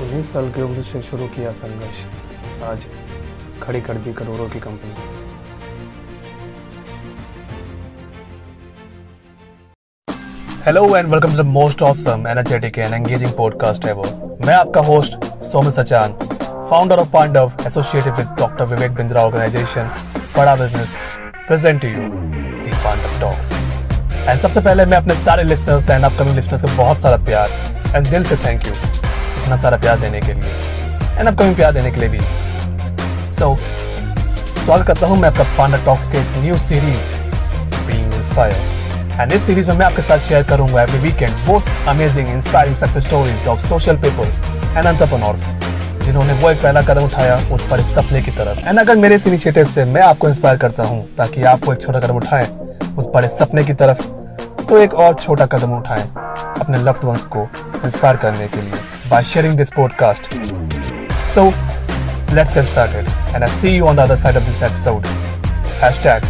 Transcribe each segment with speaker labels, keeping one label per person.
Speaker 1: 19 साल की उम्र से शुरू किया संघर्ष, आज खड़ी कर दी करोड़ों की कंपनी। Hello and welcome to the most awesome, energetic and engaging podcast ever. मैं आपका host Somit Sachan, founder of Pandav, associated with doctor Vivek Bindra organization, बड़ा business, present to you the Pandav talks. And सबसे पहले मैं अपने सारे लिसनर्स एंड अपकमिंग लिसनर्स को बहुत सारा प्यार एंड दिल से थैंक यू इतना सारा प्यार देने के लिए एंड अपकमिंग प्यार देने के लिए भी। स्वागत करता हूँ मैं आपका पांडव टॉक्स के इस new series being inspired. And इस सीरीज में मैं आपके साथ शेयर करूंगा every weekend most amazing inspiring success stories of social people and entrepreneurs जिन्होंने वो एक पहला कदम उठाया उस पर इस सपने की तरफ। एंड अगर मेरे इस इनिशिएटिव से मैं आपको इंस्पायर करता हूँ ताकि आप वो एक छोटा कदम उठाएं उस बड़े सपने की तरफ, तो एक और छोटा कदम उठाएं अपने लव्ड वंस को इंस्पायर करने के लिए by sharing this podcast. So, let's get started and I'll see you on the other side of this episode. Hashtag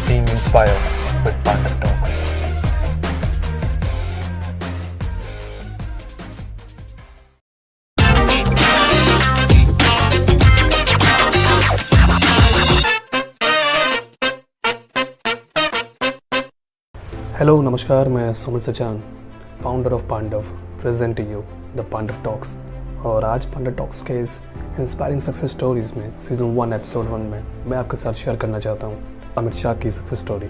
Speaker 1: being inspired with Pandav Talks. Hello नमस्कार, मैं Somit Sachan, founder of Pandav, present you the Pandav talks. और आज Pandav talks के इस inspiring success stories में season 1 episode 1 में मैं आपके साथ शेयर करना चाहता हूँ अमित शाह की सक्सेस स्टोरी।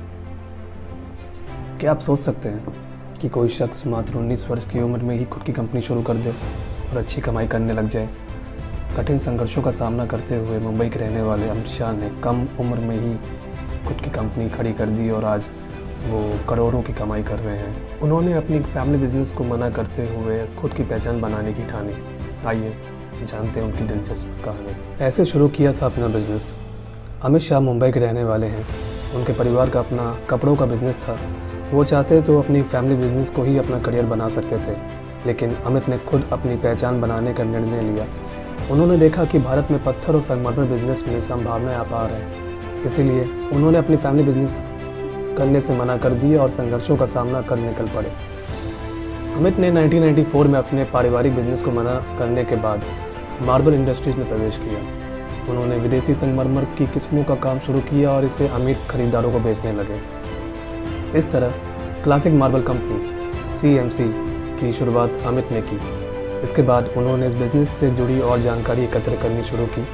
Speaker 1: क्या आप सोच सकते हैं कि कोई शख्स मात्र 19 वर्ष की उम्र में ही खुद की कंपनी शुरू कर दे और अच्छी कमाई करने लग जाए? कठिन संघर्षों का सामना करते हुए मुंबई के रहने वाले अमित शाह ने कम उम्र में ही खुद की कंपनी खड़ी कर दी और आज वो करोड़ों की कमाई कर रहे हैं। उन्होंने अपनी फैमिली बिजनेस को मना करते हुए खुद की पहचान बनाने की ठानी। आइए जानते हैं उनकी दिलचस्प कहानी। ऐसे शुरू किया था अपना बिजनेस। अमित शाह मुंबई के रहने वाले हैं। उनके परिवार का अपना कपड़ों का बिजनेस था। वो चाहते तो अपनी फैमिली बिजनेस को ही अपना करियर बना सकते थे, लेकिन अमित ने खुद अपनी पहचान बनाने का निर्णय लिया। उन्होंने देखा कि भारत में पत्थर और संगमरमर बिजनेस में संभावनाएं अपार हैं, इसीलिए उन्होंने अपनी फैमिली बिजनेस करने से मना कर दिया और संघर्षों का सामना कर निकल पड़े। अमित ने 1994 में अपने पारिवारिक बिजनेस को मना करने के बाद मार्बल इंडस्ट्रीज में प्रवेश किया। उन्होंने विदेशी संगमरमर की किस्मों का काम शुरू किया और इसे अमीर खरीदारों को बेचने लगे। इस तरह क्लासिक मार्बल कंपनी CMC की शुरुआत अमित ने की। इसके बाद उन्होंने इस बिज़नेस से जुड़ी और जानकारी एकत्र करनी शुरू की।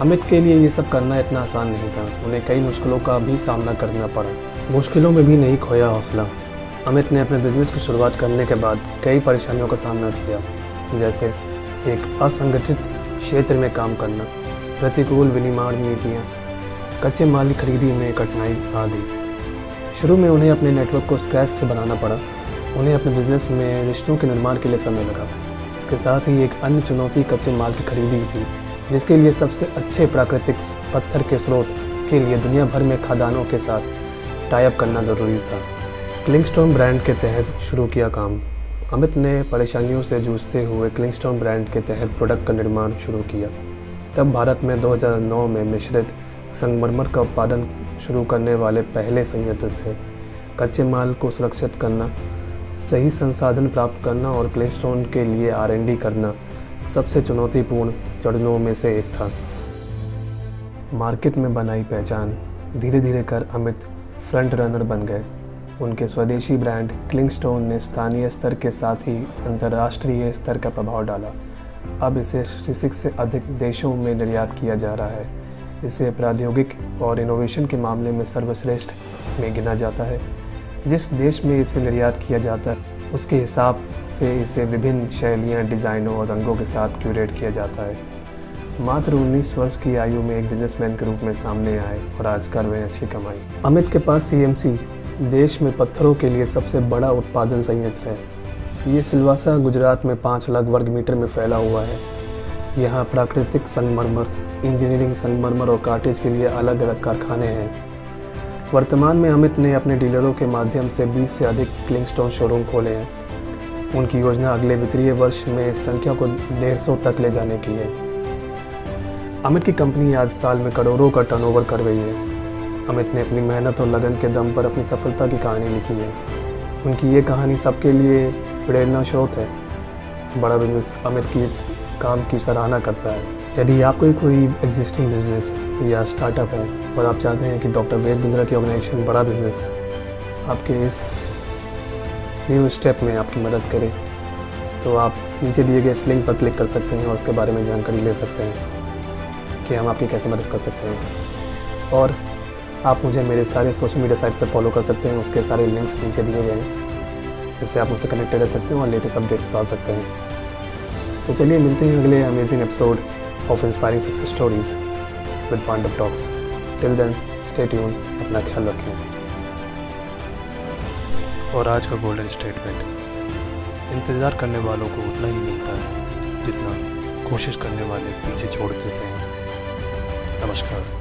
Speaker 1: अमित के लिए ये सब करना इतना आसान नहीं था। उन्हें कई मुश्किलों का भी सामना करना पड़ा। मुश्किलों में भी नहीं खोया हौसला। अमित ने अपने बिजनेस की शुरुआत करने के बाद कई परेशानियों का सामना किया, जैसे एक असंगठित क्षेत्र में काम करना, प्रतिकूल विनिर्माण नीतियाँ, कच्चे माल की खरीदी में कठिनाई आदि। शुरू में उन्हें अपने नेटवर्क को स्क्रैच से बनाना पड़ा। उन्हें अपने बिजनेस में रिश्तों के निर्माण के लिए समय लगा। इसके साथ ही एक अन्य चुनौती कच्चे माल की खरीदी थी, जिसके लिए सबसे अच्छे प्राकृतिक पत्थर के स्रोत के लिए दुनिया भर में खदानों के साथ टाई अप करना ज़रूरी था। क्लिंगस्टोन ब्रांड के तहत शुरू किया काम। अमित ने परेशानियों से जूझते हुए क्लिंगस्टोन ब्रांड के तहत प्रोडक्ट का निर्माण शुरू किया। तब भारत में 2009 में मिश्रित संगमरमर का उत्पादन शुरू करने वाले पहले संयंत्र थे। कच्चे माल को सुरक्षित करना, सही संसाधन प्राप्त करना और क्लिंगस्टोन के लिए R&D करना सबसे चुनौतीपूर्ण चरणों में से एक था। मार्केट में बनाई पहचान। धीरे धीरे कर अमित फ्रंट रनर बन गए। उनके स्वदेशी ब्रांड क्लिंगस्टोन ने स्थानीय स्तर के साथ ही अंतर्राष्ट्रीय स्तर का प्रभाव डाला। अब इसे 66 से अधिक देशों में निर्यात किया जा रहा है। इसे प्रौद्योगिक और इनोवेशन के मामले में सर्वश्रेष्ठ में गिना जाता है। जिस देश में इसे निर्यात किया जाता है उसके हिसाब से इसे विभिन्न शैलियाँ, डिज़ाइनों और रंगों के साथ क्यूरेट किया जाता है। मात्र 19 वर्ष की आयु में एक बिजनेसमैन के रूप में सामने आए और आज कर रहे अच्छी कमाई। अमित के पास CMC देश में पत्थरों के लिए सबसे बड़ा उत्पादन संयंत्र है। ये सिलवासा गुजरात में 5 लाख वर्ग मीटर में फैला हुआ है। यहाँ प्राकृतिक संगमरमर, इंजीनियरिंग संगमरमर और कार्टेज के लिए अलग अलग कारखाने हैं। वर्तमान में अमित ने अपने डीलरों के माध्यम से 20 से अधिक क्लिंगस्टोन शोरूम खोले हैं। उनकी योजना अगले वित्तीय वर्ष में इस संख्या को 150 तक ले जाने की है। अमित की कंपनी आज साल में करोड़ों का टर्नओवर कर रही है। अमित ने अपनी मेहनत और लगन के दम पर अपनी सफलता की कहानी लिखी है। उनकी ये कहानी सबके लिए प्रेरणा स्रोत है। बड़ा बिजनेस अमित की इस काम की सराहना करता है। यदि आपको कोई एग्जिस्टिंग बिजनेस या स्टार्टअप है और आप चाहते हैं कि डॉक्टर वेद बिंद्रा की ऑर्गेनाइजेशन बड़ा बिजनेस आपके इस न्यू स्टेप में आपकी मदद करे, तो आप नीचे दिए गए इस लिंक पर क्लिक कर सकते हैं और उसके बारे में जानकारी ले सकते हैं कि हम आपकी कैसे मदद कर सकते हैं। और आप मुझे मेरे सारे सोशल मीडिया साइट्स पर फॉलो कर सकते हैं, उसके सारे लिंक्स नीचे दिए गए हैं, जिससे आप मुझसे कनेक्टेड रह सकते हैं और लेटेस्ट अपडेट्स पा सकते हैं। तो चलिए मिलते हैं अगले amazing episode of inspiring success stories with Pandav talks. Till then stay tune, अपना ख्याल रखें। और आज का गोल्डन स्टेटमेंट, इंतज़ार करने वालों को उतना ही मिलता है जितना कोशिश करने वाले पीछे छोड़ देते हैं। नमस्कार।